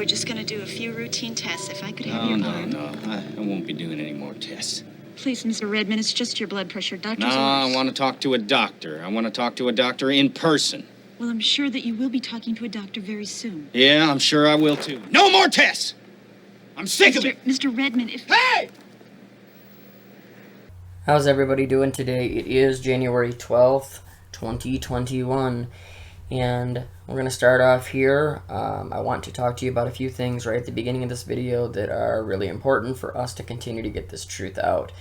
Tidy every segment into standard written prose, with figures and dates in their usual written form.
we're just going to do a few routine tests. If I could have your arm. No. I won't be doing any more tests. Please, Mr. Redmond, it's just your blood pressure. Doctor's No, I orders. want to talk to a doctor. I want to talk to a doctor in person. Well, I'm sure that you will be talking to a doctor very soon. Yeah, I'm sure I will, too. No more tests! I'm sick of it! Mr. Redmond, if... Hey! How's everybody doing today? It is January 12th, 2021, and we're going to start off here. I want to talk to you about a few things right at the beginning of this video that are really important for us to continue to get this truth out.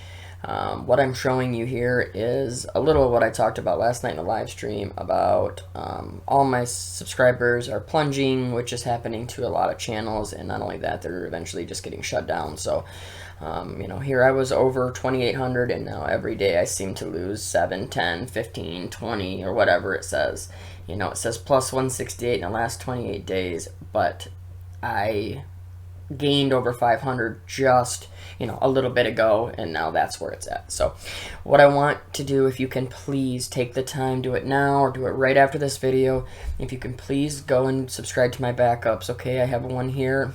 What I'm showing you here is a little of what I talked about last night in the live stream about all my subscribers are plunging, which is happening to a lot of channels, and not only that, they're eventually just getting shut down. So you know, here I was over 2,800, and now every day I seem to lose 7, 10, 15, 20, or whatever it says. You know, it says plus 168 in the last 28 days, but I gained over 500 just, you know, a little bit ago, and now that's where it's at. So what I want to do, if you can please take the time, do it now or do it right after this video. If you can please go and subscribe to my backups, okay? I have one here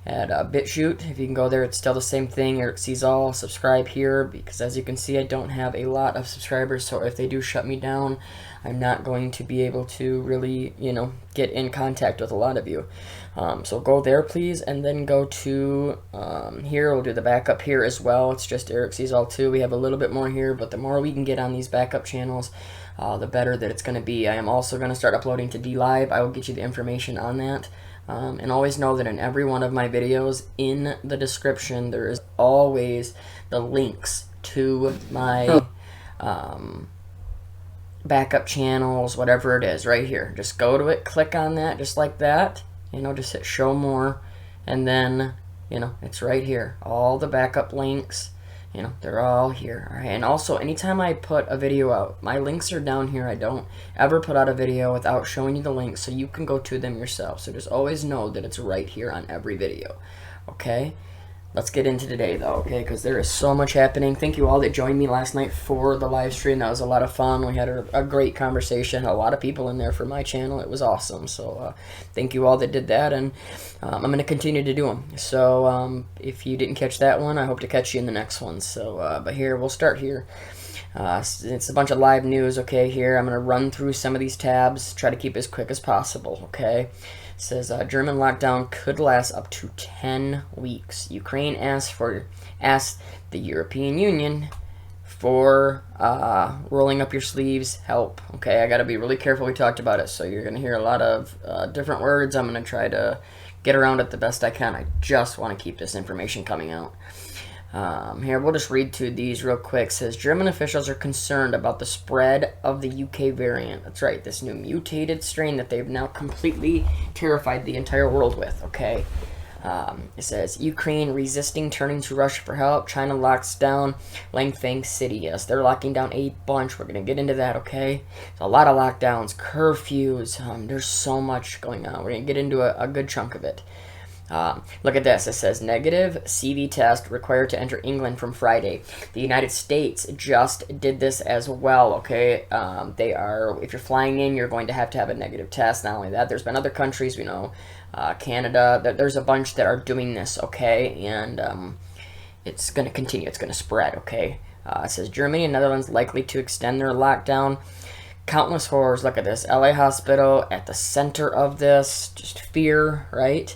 at BitChute. If you can go there, it's still the same thing. ErikSeesAll. Subscribe here, because as you can see, I don't have a lot of subscribers, so if they do shut me down, I'm not going to be able to really, you know, get in contact with a lot of you. So go there, please, and then go to here. We'll do the backup here as well. It's just ErikSeesAll too. We have a little bit more here, but the more we can get on these backup channels, the better that it's going to be. I am also going to start uploading to DLive. I will get you the information on that. And always know that in every one of my videos, in the description, there is always the links to my backup channels, whatever it is, right here. Just go to it, click on that, just like that. You know, just hit show more, and then, you know, it's right here. All the backup links, you know, they're all here. All right, and also, anytime I put a video out, my links are down here. I don't ever put out a video without showing you the links, so you can go to them yourself. So just always know that it's right here on every video, okay? Let's get into today, though, okay, because there is so much happening. Thank you all that joined me last night for the live stream. That was a lot of fun. We had a great conversation. A lot of people in there for my channel. It was awesome. So thank you all that did that, and I'm going to continue to do them. So if you didn't catch that one, I hope to catch you in the next one. So, but here, we'll start here. It's a bunch of live news, okay, here. I'm going to run through some of these tabs, try to keep it as quick as possible, okay? It says German lockdown could last up to 10 weeks. Ukraine asked the European Union for rolling up your sleeves help. Okay, I got to be really careful. We talked about it, so you're going to hear a lot of different words. I'm going to try to get around it the best I can. I just want to keep this information coming out. Here, we'll just read through these real quick. It says, German officials are concerned about the spread of the UK variant. That's right, this new mutated strain that they've now completely terrified the entire world with, okay? It says, Ukraine resisting turning to Russia for help. China locks down Langfang City. Yes, they're locking down a bunch. We're going to get into that, okay? So a lot of lockdowns, curfews. There's so much going on. We're going to get into a good chunk of it. Look at this. It says negative CV test required to enter England from Friday. The United States just did this as well, okay? They are, if you're flying in, you're going to have a negative test. Not only that, there's been other countries, we know, Canada, there's a bunch that are doing this, okay? And it's going to continue. It's going to spread, okay? It says Germany and Netherlands likely to extend their lockdown. Countless horrors. Look at this. LA hospital at the center of this. Just fear, right?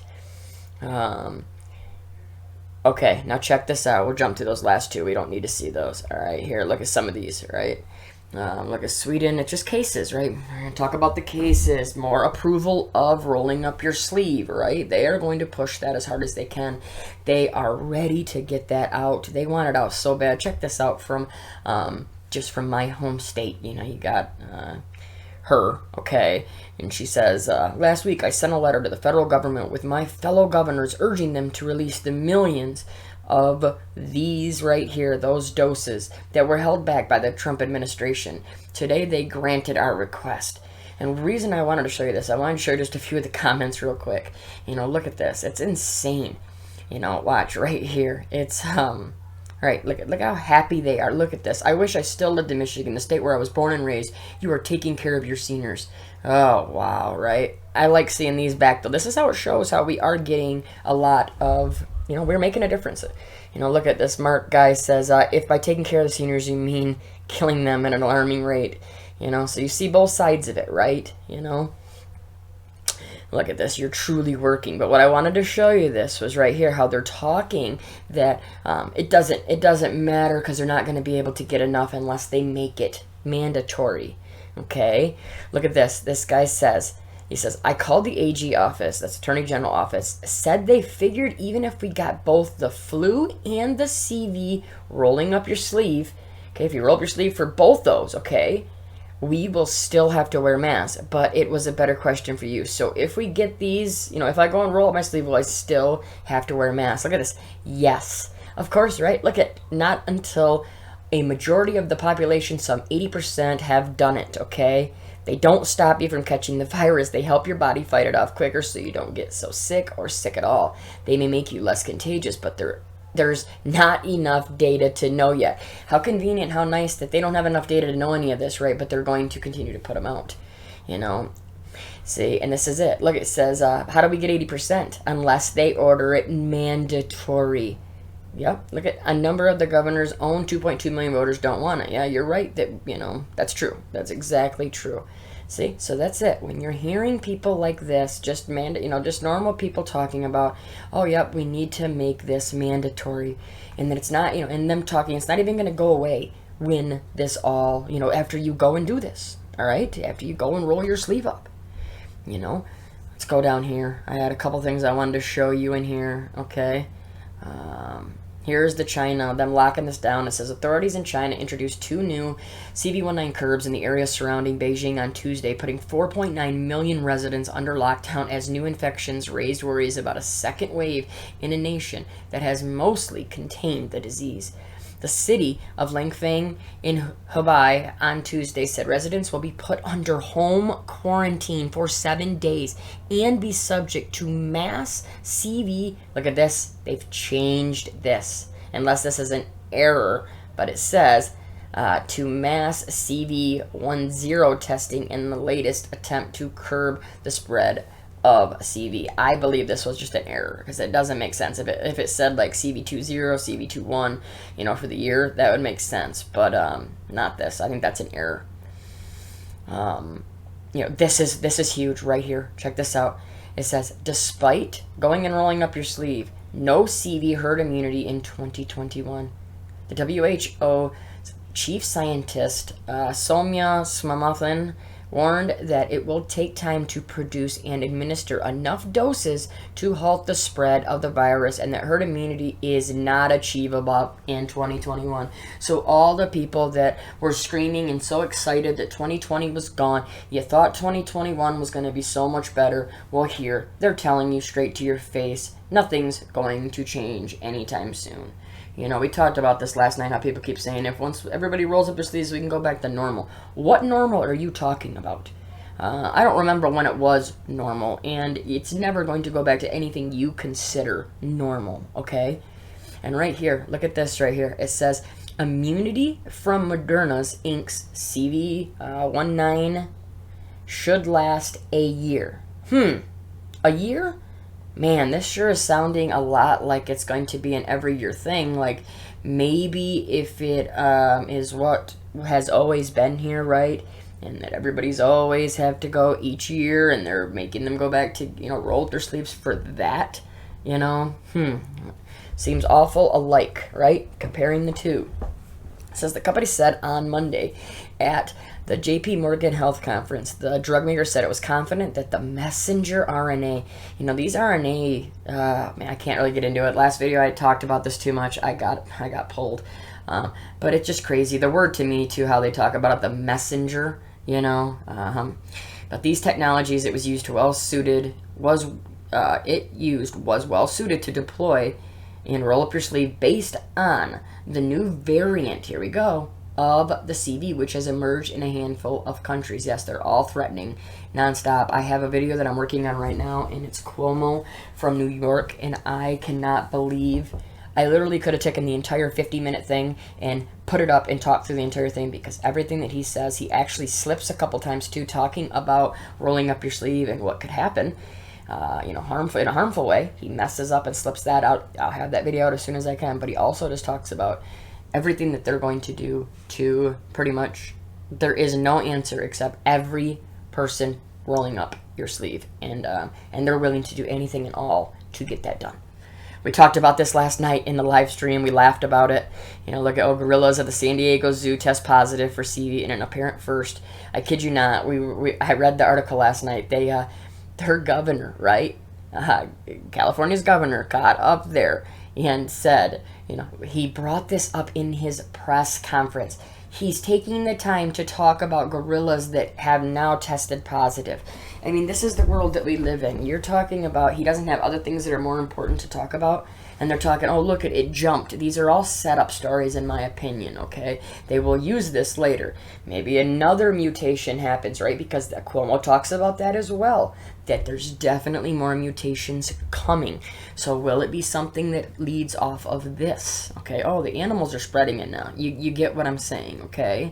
Okay, now check this out. We'll jump to those last two. We don't need to see those. All right, here, look at some of these, right? Look at Sweden. It's just cases, right? We're going to talk about the cases. More approval of rolling up your sleeve, right? They are going to push that as hard as they can. They are ready to get that out. They want it out so bad. Check this out from, just from my home state. You know, you got, her, okay, and she says, last week I sent a letter to the federal government with my fellow governors urging them to release the millions of these right here, those doses that were held back by the Trump administration. Today they granted our request. And the reason I wanted to show you this, I wanted to show you just a few of the comments real quick. You know, look at this. It's insane. You know, watch right here. It's All right, look how happy they are. Look at this. I wish I still lived in Michigan, the state where I was born and raised. You are taking care of your seniors. Oh, wow, right? I like seeing these back, though. This is how it shows how we are getting a lot of, we're making a difference. Look at this. Mark guy says, if by taking care of the seniors you mean killing them at an alarming rate. So you see both sides of it, right? Look at this, you're truly working. But what I wanted to show you this was right here, how they're talking that it doesn't matter because they're not going to be able to get enough unless they make it mandatory. Okay? Look at this. This guy says, I called the AG office, that's Attorney General office, said they figured even if we got both the flu and the CV rolling up your sleeve, okay, if you roll up your sleeve for both those, okay, we will still have to wear masks, but it was a better question for you. So if we get these, if I go and roll up my sleeve, will I still have to wear masks? Look at this. Yes. Of course, right? Look at, not until a majority of the population, some 80%, have done it, okay? They don't stop you from catching the virus. They help your body fight it off quicker so you don't get so sick or sick at all. They may make you less contagious, but there's not enough data to know yet. How convenient, how nice that they don't have enough data to know any of this, right? But they're going to continue to put them out, See, and this is it. Look, it says, how do we get 80%? Unless they order it mandatory. Yep, look at a number of the governor's own 2.2 million voters don't want it. Yeah, you're right that, that's true. That's exactly true. See, so that's it. When you're hearing people like this, just normal people talking about, oh, yep, we need to make this mandatory, and that it's not, and them talking, it's not even going to go away when this all, after you go and do this, all right? After you go and roll your sleeve up, Let's go down here. I had a couple things I wanted to show you in here, okay? Here's the China, them locking this down. It says authorities in China introduced 2 new CV-19 curbs in the area surrounding Beijing on Tuesday, putting 4.9 million residents under lockdown as new infections raised worries about a second wave in a nation that has mostly contained the disease. The city of Langfang in Hubei on Tuesday said residents will be put under home quarantine for 7 days and be subject to mass CV. Look at this. They've changed this. Unless this is an error, but it says to mass CV10 testing in the latest attempt to curb the spread of CV. I believe this was just an error because it doesn't make sense. If it said like CV20, CV21, for the year, that would make sense. But not this. I think that's an error. This is huge right here. Check this out. It says, despite going and rolling up your sleeve, no CV herd immunity in 2021. The WHO chief scientist Soumya Swaminathan warned that it will take time to produce and administer enough doses to halt the spread of the virus, and that herd immunity is not achievable in 2021. So all the people that were screaming and so excited that 2020 was gone, you thought 2021 was going to be so much better, well, here, they're telling you straight to your face, nothing's going to change anytime soon. We talked about this last night, how people keep saying if once everybody rolls up their sleeves, we can go back to normal. What normal are you talking about? I don't remember when it was normal, and it's never going to go back to anything you consider normal, okay? And right here, look at this right here. It says, immunity from Moderna's Inc.'s CV19 should last a year. A year? Man, this sure is sounding a lot like it's going to be an every year thing. Like, maybe if it is what has always been here, right? And that everybody's always have to go each year, and they're making them go back to, roll up their sleeves for that, Seems awful alike, right? Comparing the two. It says the company said on Monday at the JP Morgan Health Conference, the drug maker said it was confident that the messenger RNA, these RNA, man, I can't really get into it. Last video I talked about this too much. I got pulled. But it's just crazy. The word to me too, how they talk about it, the messenger, But these technologies it was well suited to deploy and roll up your sleeve based on the new variant. Here we go. Of the CV, which has emerged in a handful of countries. Yes, they're all threatening nonstop. I have a video that I'm working on right now, and it's Cuomo from New York, and I cannot believe I literally could have taken the entire 50-minute thing and put it up and talked through the entire thing, because everything that he says, he actually slips a couple times too, talking about rolling up your sleeve and what could happen, harmful, in a harmful way. He messes up and slips that out. I'll have that video out as soon as I can, but he also just talks about everything that they're going to do to pretty much, there is no answer except every person rolling up your sleeve, and they're willing to do anything and all to get that done. We talked about this last night in the live stream. We laughed about it. Look at gorillas at the San Diego Zoo test positive for CV in an apparent first. I kid you not. I read the article last night. Their governor, right? California's governor got up there and said, he brought this up in his press conference. He's taking the time to talk about gorillas that have now tested positive. I mean, this is the world that we live in. You're talking about he doesn't have other things that are more important to talk about, and they're talking, oh, look, it jumped. These are all setup stories, in my opinion, okay? They will use this later. Maybe another mutation happens, right? Because Cuomo talks about that as well, that there's definitely more mutations coming. So will it be something that leads off of this? Okay, oh, the animals are spreading it now. You get what I'm saying, okay?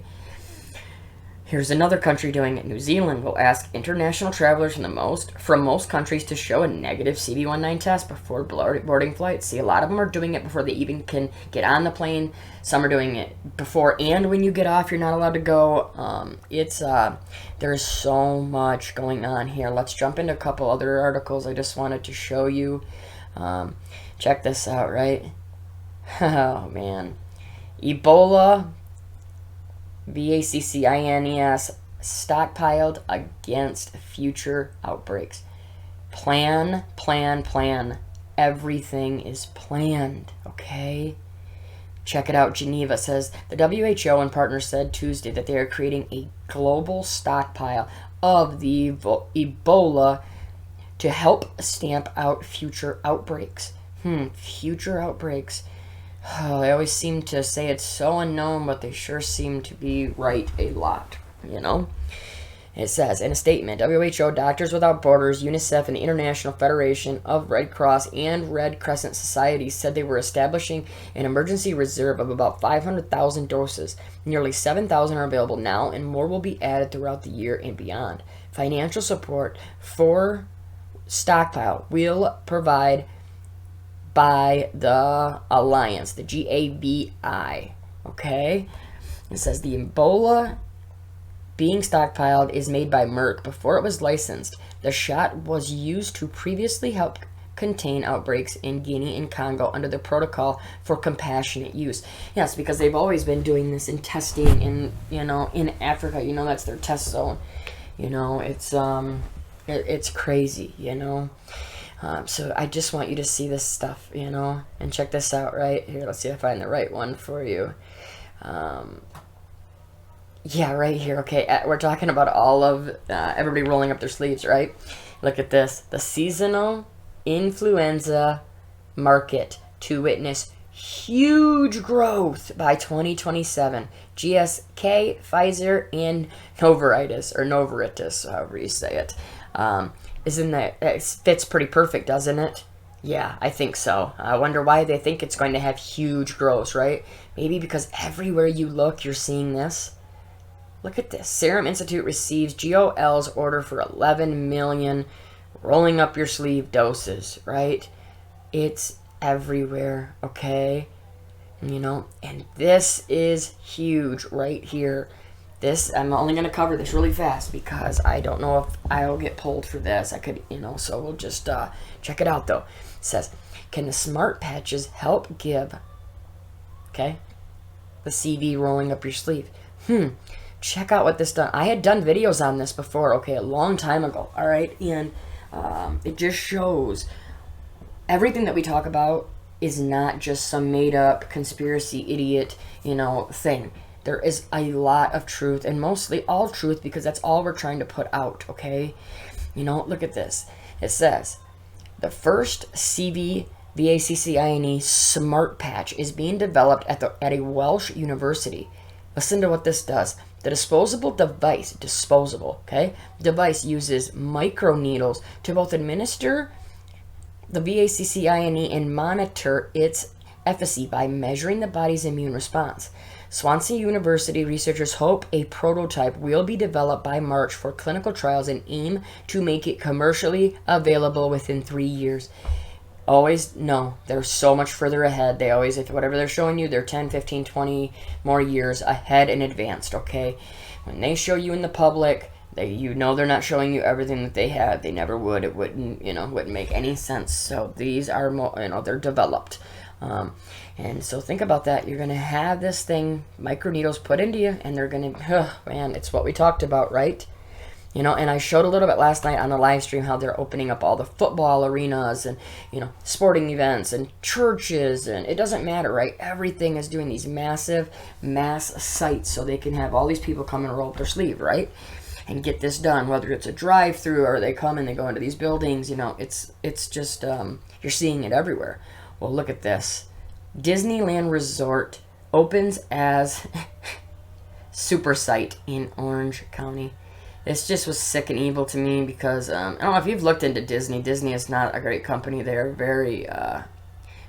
Here's another country doing it. New Zealand will ask international travelers from most countries to show a negative CV19 test before boarding flights. See, a lot of them are doing it before they even can get on the plane. Some are doing it before and when you get off, you're not allowed to go. There's so much going on here. Let's jump into a couple other articles I just wanted to show you. Check this out, right? Oh, man. Ebola, BACCINES, stockpiled against future outbreaks. Plan. Everything is planned, okay? Check it out. Geneva says the WHO and partners said Tuesday that they are creating a global stockpile of the Ebola to help stamp out future outbreaks. Future outbreaks. Oh, they always seem to say it's so unknown, but they sure seem to be right a lot, It says, in a statement, WHO, Doctors Without Borders, UNICEF, and the International Federation of Red Cross and Red Crescent Societies said they were establishing an emergency reserve of about 500,000 doses. Nearly 7,000 are available now, and more will be added throughout the year and beyond. Financial support for stockpile will provide by the Alliance, the GAVI, okay? It says the Ebola being stockpiled is made by Merck. Before it was licensed, the shot was used to previously help contain outbreaks in Guinea and Congo under the protocol for compassionate use. Yes, because they've always been doing this in testing in Africa. That's their test zone. It's crazy, So I just want you to see this stuff, and check this out right here. Let's see if I find the right one for you. Yeah, right here. Okay, we're talking about all of everybody rolling up their sleeves, right? Look at this. The seasonal influenza market to witness huge growth by 2027. GSK, Pfizer, and Novartis, however you say it. Isn't that, it fits pretty perfect, doesn't it? Yeah, I think so. I wonder why they think it's going to have huge growth, right? Maybe because everywhere you look, you're seeing this. Look at this. Serum Institute receives GOL's order for 11 million rolling up your sleeve doses, right? It's everywhere, okay? And this is huge right here. This, I'm only going to cover this really fast because I don't know if I'll get pulled for this. I could, so we'll just check it out, though. It says, can the smart patches help give, okay, the CV rolling up your sleeve? Check out what this done. I had done videos on this before, okay, a long time ago, all right? And it just shows everything that we talk about is not just some made-up conspiracy idiot, thing. There is a lot of truth, and mostly all truth, because that's all we're trying to put out, okay? Look at this. It says, the first CVVACCINE smart patch is being developed at a Welsh university. Listen to what this does. The disposable device uses microneedles to both administer the VACCINE and monitor its efficacy by measuring the body's immune response. Swansea University researchers hope a prototype will be developed by March for clinical trials and aim to make it commercially available within 3 years. Always know they're so much further ahead. They always, if whatever they're showing you, they're 10, 15, 20 more years ahead and advanced, okay? When they show you in the public, you know they're not showing you everything that they have. They never would. It wouldn't, wouldn't make any sense. So these are more, they're developed. And so think about that. You're going to have this thing, microneedles put into you, and they're going to, man, it's what we talked about, right? And I showed a little bit last night on the live stream how they're opening up all the football arenas and, sporting events and churches, and it doesn't matter, right? Everything is doing these massive mass sites so they can have all these people come and roll up their sleeve, right? And get this done, whether it's a drive-through or they come and they go into these buildings, it's just, you're seeing it everywhere. Well, look at this. Disneyland Resort opens as Supersite in Orange County. This just was sick and evil to me because, I don't know if you've looked into Disney. Disney is not a great company. They're very,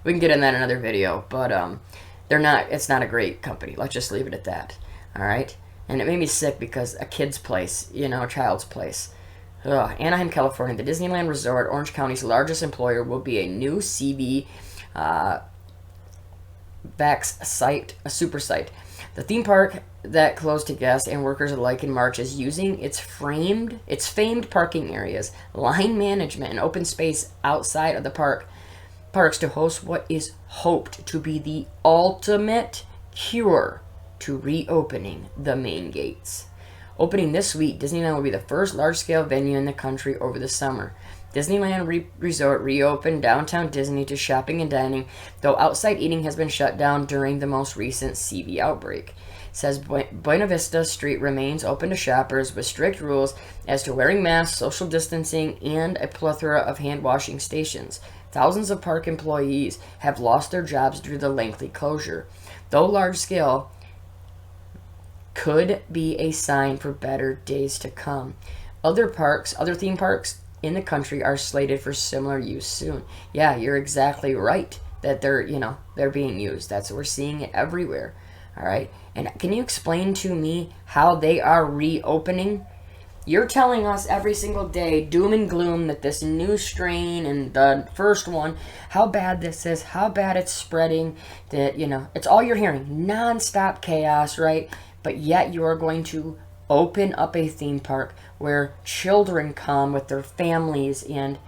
we can get in that in another video, but it's not a great company. Let's just leave it at that, all right? And it made me sick because a kid's place, a child's place. Anaheim, California, the Disneyland Resort, Orange County's largest employer, will be a new CV Vax site, a super site. The theme park that closed to guests and workers alike in March is using its famed parking areas, line management, and open space outside of the parks to host what is hoped to be the ultimate cure to reopening the main gates. Opening this week, Disneyland will be the first large-scale venue in the country over the summer. Disneyland Resort reopened downtown Disney to shopping and dining, though outside eating has been shut down during the most recent CV outbreak. It says Buena Vista Street remains open to shoppers with strict rules as to wearing masks, social distancing, and a plethora of hand-washing stations. Thousands of park employees have lost their jobs due to the lengthy closure. Though large-scale, could be a sign for better days to come. Other theme parks in the country are slated for similar use soon. Yeah, you're exactly right that they're being used. We're seeing it everywhere. All right. And can you explain to me how they are reopening? You're telling us every single day, doom and gloom, that this new strain and the first one, how bad this is, how bad it's spreading, that, it's all you're hearing. Non-stop chaos, right? But yet you are going to open up a theme park where children come with their families, and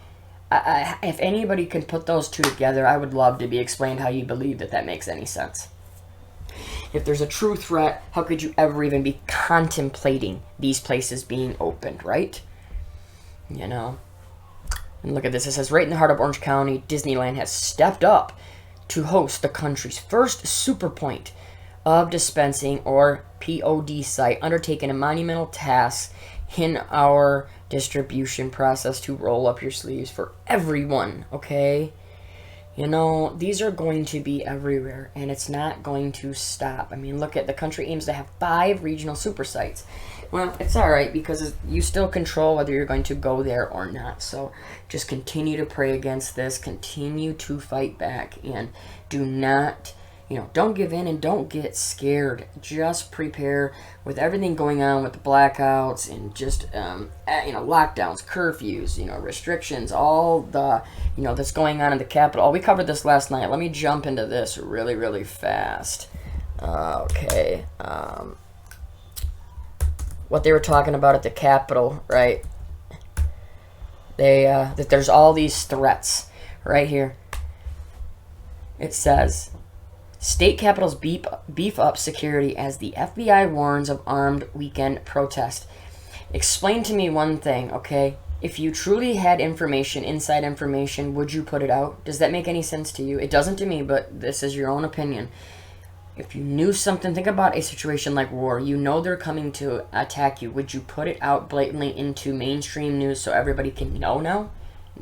if anybody can put those two together, I would love to be explained how you believe that makes any sense. If there's a true threat, how could you ever even be contemplating these places being opened, right? And look at this. It says, right in the heart of Orange County, Disneyland has stepped up to host the country's first super point of dispensing, or POD site, undertaking a monumental task in our distribution process to roll up your sleeves for everyone, okay? These are going to be everywhere, and it's not going to stop. I mean, look at the country aims to have 5 regional super sites. Well, it's all right because you still control whether you're going to go there or not. So just continue to pray against this, continue to fight back, and do not... don't give in and don't get scared. Just prepare with everything going on with the blackouts and just, lockdowns, curfews, restrictions, all the, that's going on in the Capitol. We covered this last night. Let me jump into this really, really fast. Okay. What they were talking about at the Capitol, right? That there's all these threats right here. It says... State capitals beef up security as the FBI warns of armed weekend protest. Explain to me one thing, okay? If you truly had information, inside information, would you put it out? Does that make any sense to you? It doesn't to me, but this is your own opinion. If you knew something, think about a situation like war. They're coming to attack you. Would you put it out blatantly into mainstream news so everybody can know now?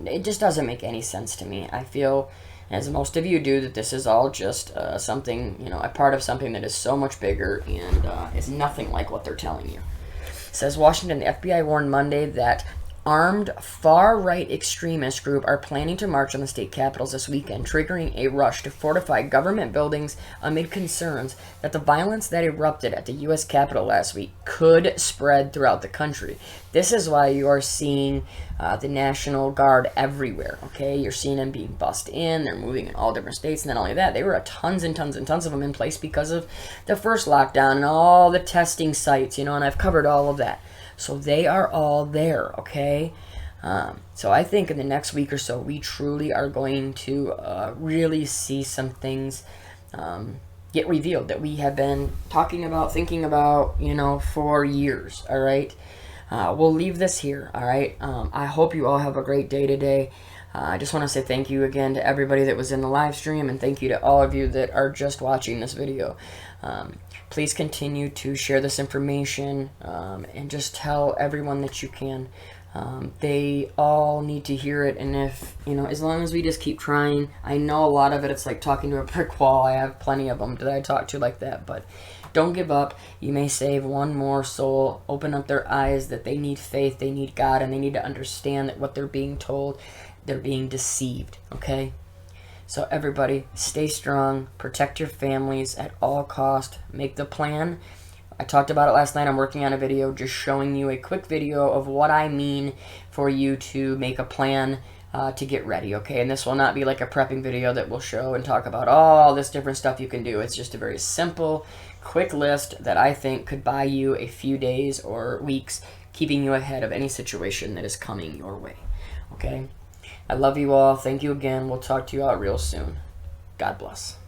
It just doesn't make any sense to me. I feel... as most of you do, that this is all just something, a part of something that is so much bigger and is nothing like what they're telling you. It says Washington, the FBI warned Monday that armed far-right extremist group are planning to march on the state capitals this weekend, triggering a rush to fortify government buildings amid concerns that the violence that erupted at the U.S. Capitol last week could spread throughout the country. This is why you are seeing the National Guard everywhere, okay? You're seeing them being bussed in. They're moving in all different states. And not only that, they were tons and tons and tons of them in place because of the first lockdown and all the testing sites, and I've covered all of that. So they are all there, okay? So I think in the next week or so, we truly are going to really see some things get revealed that we have been talking about, thinking about, for years, all right? We'll leave this here, all right? I hope you all have a great day today. I just want to say thank you again to everybody that was in the live stream, and thank you to all of you that are just watching this video. Please continue to share this information and just tell everyone that you can. They all need to hear it, and if, as long as we just keep trying, I know a lot of it, it's like talking to a brick wall. I have plenty of them that I talk to like that, but don't give up. You may save one more soul, open up their eyes that they need faith, they need God, and they need to understand that what they're being told, they're being deceived, okay? So everybody, stay strong, protect your families at all cost, make the plan. I talked about it last night. I'm working on a video just showing you a quick video of what I mean for you to make a plan to get ready, okay? And this will not be like a prepping video that will show and talk about all this different stuff you can do. It's just a very simple, quick list that I think could buy you a few days or weeks, keeping you ahead of any situation that is coming your way, okay? I love you all. Thank you again. We'll talk to you out real soon. God bless.